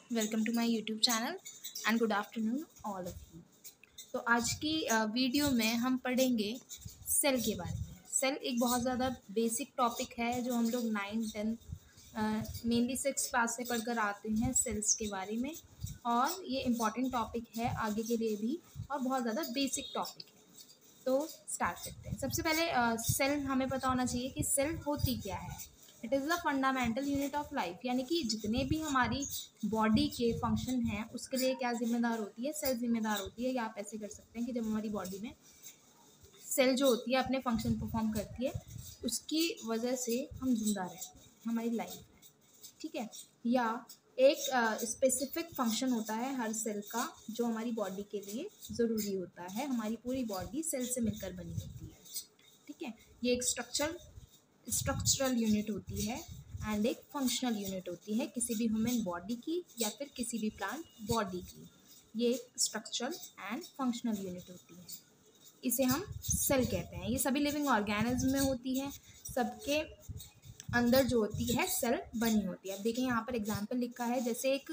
Welcome to my YouTube channel and good afternoon all of you. तो आज की video में हम पढ़ेंगे सेल के बारे में। सेल एक बहुत ज़्यादा बेसिक टॉपिक है जो हम लोग 9, 10 मेनली 6 क्लास से पढ़कर आते हैं सेल्स के बारे में, और ये इम्पॉर्टेंट टॉपिक है आगे के लिए भी और बहुत ज़्यादा बेसिक टॉपिक है। तो स्टार्ट करते हैं। सबसे पहले सेल हमें पता होना चाहिए कि सेल होती क्या है। It is the fundamental unit of life, यानी कि जितने भी हमारी बॉडी के फंक्शन हैं उसके लिए क्या जिम्मेदार होती है, सेल जिम्मेदार होती है। या आप ऐसे कर सकते हैं कि जब हमारी बॉडी में सेल जो होती है अपने फंक्शन परफॉर्म करती है, उसकी वजह से हम जिंदा रहते हैं, हमारी लाइफ है, ठीक है। या एक स्पेसिफिक फंक्शन होता है हर सेल का जो हमारी बॉडी के लिए ज़रूरी होता है। हमारी पूरी बॉडी सेल से मिलकर बनी होती है, ठीक है। ये एक स्ट्रक्चरल यूनिट होती है एंड एक फंक्शनल यूनिट होती है किसी भी ह्यूमन बॉडी की या फिर किसी भी प्लांट बॉडी की। ये एक स्ट्रक्चरल एंड फंक्शनल यूनिट होती है, इसे हम सेल कहते हैं। ये सभी लिविंग ऑर्गेनिज्म में होती है, सबके अंदर जो होती है सेल बनी होती है। अब देखिए यहाँ पर एग्जाम्पल लिखा है, जैसे एक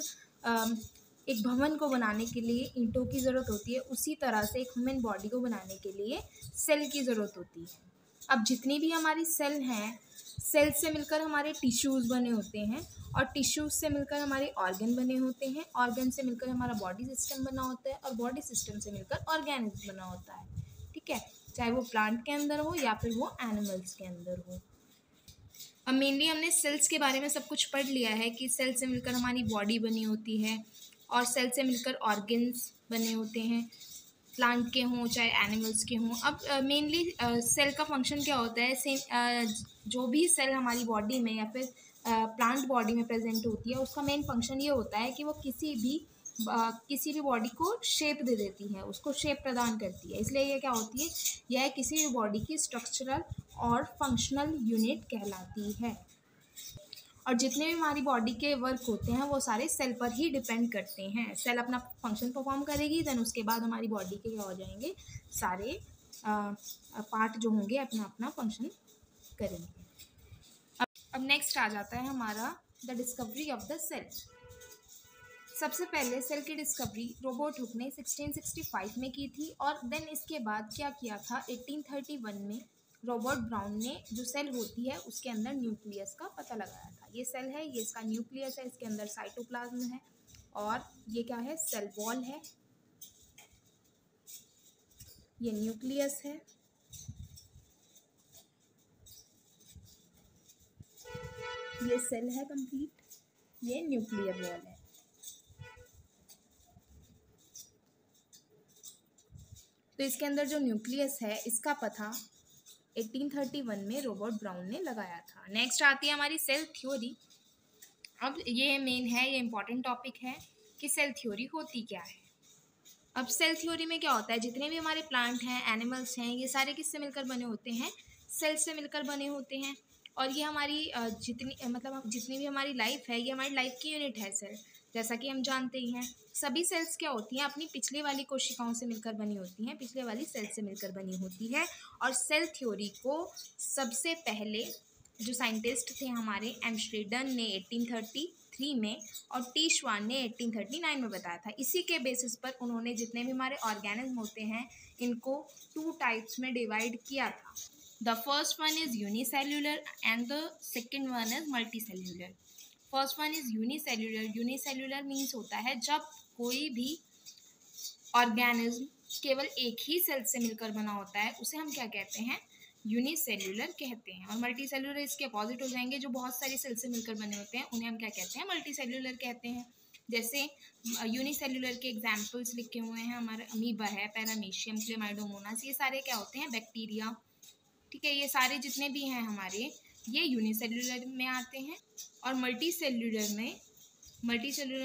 भवन को बनाने के लिए ईंटों की ज़रूरत होती है, उसी तरह से एक ह्यूमन बॉडी को बनाने के लिए सेल की ज़रूरत होती है। अब जितनी भी हमारी सेल हैं, सेल से मिलकर हमारे टिश्यूज़ बने होते हैं, और टिश्यूज़ से मिलकर हमारे ऑर्गन बने होते हैं, ऑर्गन से मिलकर हमारा बॉडी सिस्टम बना होता है, और बॉडी सिस्टम से मिलकर ऑर्गेनिज्म बना होता है, ठीक है। चाहे वो प्लांट के अंदर हो या फिर वो एनिमल्स के अंदर हो। अब मेनली हमने सेल्स के बारे में सब कुछ पढ़ लिया है कि सेल से मिलकर हमारी बॉडी बनी होती है, और सेल से मिलकर ऑर्गन्स बने होते हैं, प्लांट के हों चाहे एनिमल्स के हों। अब मेनली सेल का फंक्शन क्या होता है, सेम जो भी सेल हमारी बॉडी में या फिर प्लांट बॉडी में प्रेजेंट होती है, उसका मेन फंक्शन ये होता है कि वो किसी भी बॉडी को शेप दे देती है, उसको शेप प्रदान करती है। इसलिए ये क्या होती है, यह किसी भी बॉडी की स्ट्रक्चरल और फंक्शनल यूनिट कहलाती है। और जितने भी हमारी बॉडी के वर्क होते हैं वो सारे सेल पर ही डिपेंड करते हैं। सेल अपना फंक्शन परफॉर्म करेगी, देन उसके बाद हमारी बॉडी के क्या हो जाएंगे, सारे पार्ट जो होंगे अपना अपना फंक्शन करेंगे। अब नेक्स्ट आ जाता है हमारा the discovery of the cell. सबसे पहले सेल की डिस्कवरी रोबर्ट हुक ने 1665 में की थी, और देन इसके बाद क्या किया था, 1831 में रॉबर्ट ब्राउन ने जो सेल होती है उसके अंदर न्यूक्लियस का पता लगाया था। ये सेल है, ये इसका न्यूक्लियस है, इसके अंदर साइटोप्लाज्म है, और ये क्या है, सेल वॉल है। ये न्यूक्लियस है, ये सेल है कंप्लीट, ये न्यूक्लियर वॉल है। तो इसके अंदर जो न्यूक्लियस है इसका पता 1831 में रॉबर्ट ब्राउन ने लगाया था। नेक्स्ट आती है हमारी सेल थ्योरी। अब ये मेन है, ये इंपॉर्टेंट टॉपिक है कि सेल थ्योरी होती क्या है। अब सेल थ्योरी में क्या होता है, जितने भी हमारे प्लांट हैं, एनिमल्स हैं, ये सारे किससे मिलकर बने होते हैं, सेल से मिलकर बने होते हैं। और ये हमारी जितनी भी हमारी लाइफ है, ये हमारी लाइफ की यूनिट है सेल। जैसा कि हम जानते ही हैं, सभी सेल्स क्या होती हैं, अपनी पिछले वाली कोशिकाओं से मिलकर बनी होती हैं, पिछले वाली सेल से मिलकर बनी होती है। और सेल थ्योरी को सबसे पहले जो साइंटिस्ट थे हमारे, एम्स्टर्डम ने 1833 में, और टी श्वान ने 1839 में बताया था। इसी के बेसिस पर उन्होंने जितने भी हमारे ऑर्गेनिज्म होते हैं इनको 2 टाइप्स में डिवाइड किया था। The first one is unicellular and the second one is multicellular. First one is unicellular. Unicellular means होता है जब कोई भी ऑर्गेनिज्म केवल एक ही सेल से मिलकर बना होता है, उसे हम क्या कहते हैं, यूनिसेल्यूलर कहते हैं। और मल्टीसेल्यूलर इसके अपोजिट हो जाएंगे, जो बहुत सारी सेल से मिलकर बने होते हैं उन्हें हम क्या कहते हैं, मल्टीसेल्यूलर कहते हैं। जैसे यूनिसेल्यूलर के एग्जाम्पल्स लिखे हुए हैं हमारे, अमीबा है, पैरामीशियम, क्लेमाइडोमोनास, ये सारे क्या होते हैं, बैक्टीरिया, ठीक है। ये सारे जितने भी हैं हमारे, ये यूनिसेल्यूलर में आते हैं। और मल्टीसेल्यूलर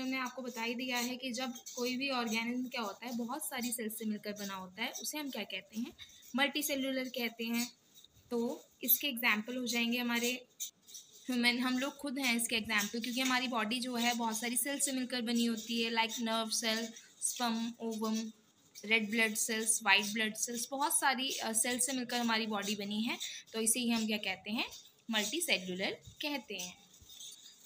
में आपको बता ही दिया है कि जब कोई भी ऑर्गेनिज्म क्या होता है, बहुत सारी सेल्स से मिलकर बना होता है, उसे हम क्या कहते हैं, मल्टीसेल्यूलर कहते हैं। तो इसके एग्जाम्पल हो जाएंगे हमारे ह्यूमन, हम लोग खुद हैं इसके एग्जाम्पल, क्योंकि हमारी बॉडी जो है बहुत सारी सेल्स से मिलकर बनी होती है, like nerve cell, sperm, ovum, red blood cells, white blood cells, बहुत सारी सेल्स से मिलकर हमारी बॉडी बनी है। तो इसे ही हम क्या कहते हैं, मल्टीसेल्यूलर कहते हैं।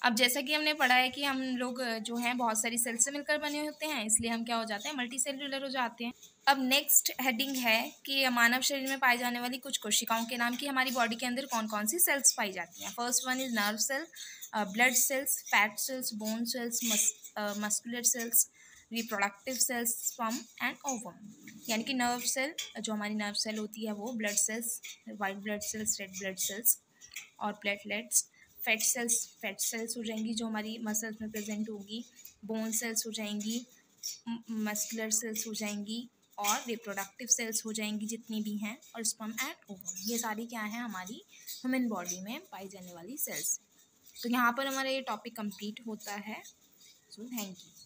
अब जैसा कि हमने पढ़ा है कि हम लोग जो हैं बहुत सारी सेल्स से मिलकर बने होते हैं, इसलिए हम क्या हो जाते हैं, मल्टी सेल्युलर हो जाते हैं। अब नेक्स्ट हेडिंग है कि मानव शरीर में पाई जाने वाली कुछ कोशिकाओं के नाम की हमारी बॉडी के अंदर कौन कौन सी सेल्स पाई जाती हैं। First one is nerve cell, blood cells, fat cells, bone cells, muscular cells, reproductive cells, sperm and ovum. यानी कि नर्व सेल, जो हमारी नर्व सेल होती है वो, blood cells, white blood sales, red blood sales और प्लेटलेट्स, फैट सेल्स हो जाएंगी जो हमारी मसल्स में प्रेजेंट होगी, बोन सेल्स हो जाएंगी, मस्कुलर सेल्स हो जाएंगी और रिप्रोडक्टिव सेल्स हो जाएंगी जितनी भी हैं, और स्पर्म एंड ओवम। ये सारी क्या है, हमारी ह्यूमन बॉडी में पाई जाने वाली सेल्स। तो यहाँ पर हमारा ये टॉपिक कंप्लीट होता है। So thank you.